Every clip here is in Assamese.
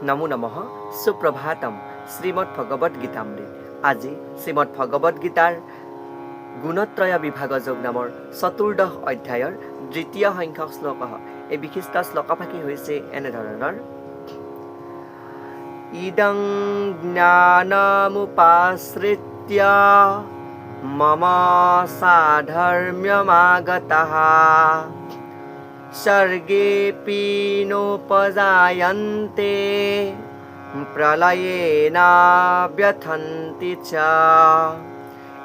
নমো নমঃ সুপ্ৰভাতম শ্ৰীমদ্ ভগবদ গীতামৃত। আজি শ্ৰীমদ্ ভগবদ গীতাৰ গুণত্ৰয় বিভাগ যোগ নামৰ চতুৰ্দশ অধ্যায়ৰ দ্বিতীয় সংখ্যক শ্লোক। এই বিশিষ্ট শ্লোকফাকি হৈছে এনেধৰণৰ: ইদং জ্ঞানমুপাশ্ৰিত্য মম সাধৰ্ম্যমাগতঃ সৰ্গেপি নোপজায়ন্তে প্ৰলয়েনা ব্যথন্তি চ।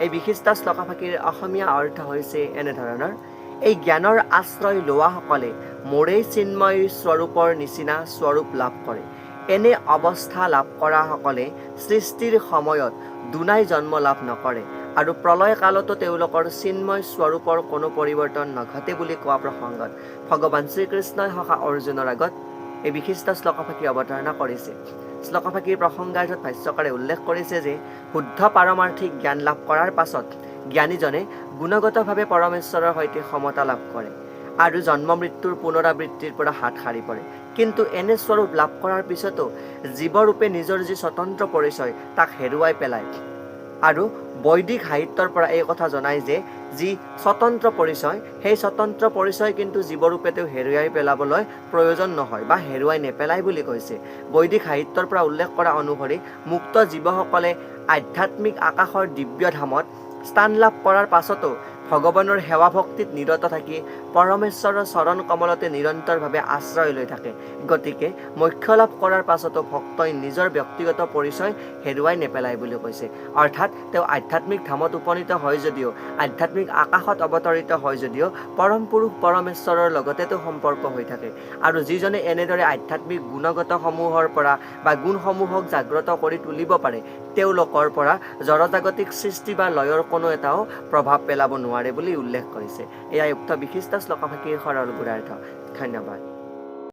এই বিশিষ্ট শ্লোকফাকিৰ অসমীয়া অৰ্থ হৈছে এনেধৰণৰ: এই জ্ঞানৰ আশ্ৰয় লোৱাসকলে মোৰেই চিন্ময় স্বৰূপৰ নিচিনা স্বৰূপ লাভ কৰে। এনে অৱস্থা লাভ কৰাসকলে সৃষ্টিৰ সময়ত দুনাই জন্ম লাভ নকৰে আৰু প্ৰলয় কালতো তেওঁলোকৰ চিন্ময় স্বৰূপৰ কোনো পৰিৱৰ্তন নঘটে বুলি কোৱা প্ৰসংগত ভগৱান শ্ৰীকৃষ্ণই সখা অৰ্জুনৰ আগত এই বিশিষ্ট শ্লোকফাকি অৱতাৰণা কৰিছে। শ্লোকফাকিৰ প্ৰসংগাৰ্থত ভাষ্যকাৰে উল্লেখ কৰিছে যে শুদ্ধ পাৰমাৰ্থিক জ্ঞান লাভ কৰাৰ পাছত জ্ঞানীজনে গুণগতভাৱে পৰমেশ্বৰৰ সৈতে সমতা লাভ কৰে আৰু জন্ম মৃত্যুৰ পুনৰাবৃত্তিৰ পৰা হাত সাৰি পৰে। কিন্তু এনে স্বৰূপ লাভ কৰাৰ পিছতো জীৱৰূপে নিজৰ যি স্বতন্ত্ৰ পৰিচয় তাক হেৰুৱাই পেলায়। আৰু বৈদিক সাহিত্যৰ পৰা এই কথা জনায় যে যি স্বতন্ত্ৰ পৰিচয়, সেই স্বতন্ত্ৰ পৰিচয় কিন্তু জীৱৰূপে তেওঁ হেৰুৱাই পেলাবলৈ প্ৰয়োজন নহয় বা হেৰুৱাই নেপেলায় বুলি কৈছে। বৈদিক সাহিত্যৰ পৰা উল্লেখ কৰা অনুসৰি মুক্ত জীৱসকলে আধ্যাত্মিক আকাশৰ দিব্য ধামত স্থান লাভ কৰাৰ পাছতো ভগৱানৰ সেৱা ভক্তিত নিৰত থাকি পৰমেশ্বৰৰ চৰণ কমলতে নিৰন্তৰভাৱে আশ্ৰয় লৈ থাকে। গতিকে মোক্ষ লাভ কৰাৰ পাছতো ভক্তই নিজৰ ব্যক্তিগত পৰিচয় হেৰুৱাই নেপেলায় বুলি কৈছে। অৰ্থাৎ তেওঁ আধ্যাত্মিক ধামত উপনীত হয় যদিও, আধ্যাত্মিক আকাশত অৱতৰিত হয় যদিও পৰম পুৰুষ পৰমেশ্বৰৰ লগতে তেওঁ সম্পৰ্ক হৈ থাকে। আৰু যিজনে এনেদৰে আধ্যাত্মিক গুণগতসমূহৰ পৰা বা গুণসমূহক জাগ্ৰত কৰি তুলিব পাৰে, তেওঁলোকৰ পৰা জড়জাগতিক সৃষ্টি বা লয়ৰ কোনো এটাও প্ৰভাৱ পেলাব নোৱাৰে বুলি উল্লেখ কৰিছে। এয়াই উক্ত বিশিষ্ট শ্লোকফাকিৰ সৰল গুণাৰ্থ। ধন্যবাদ।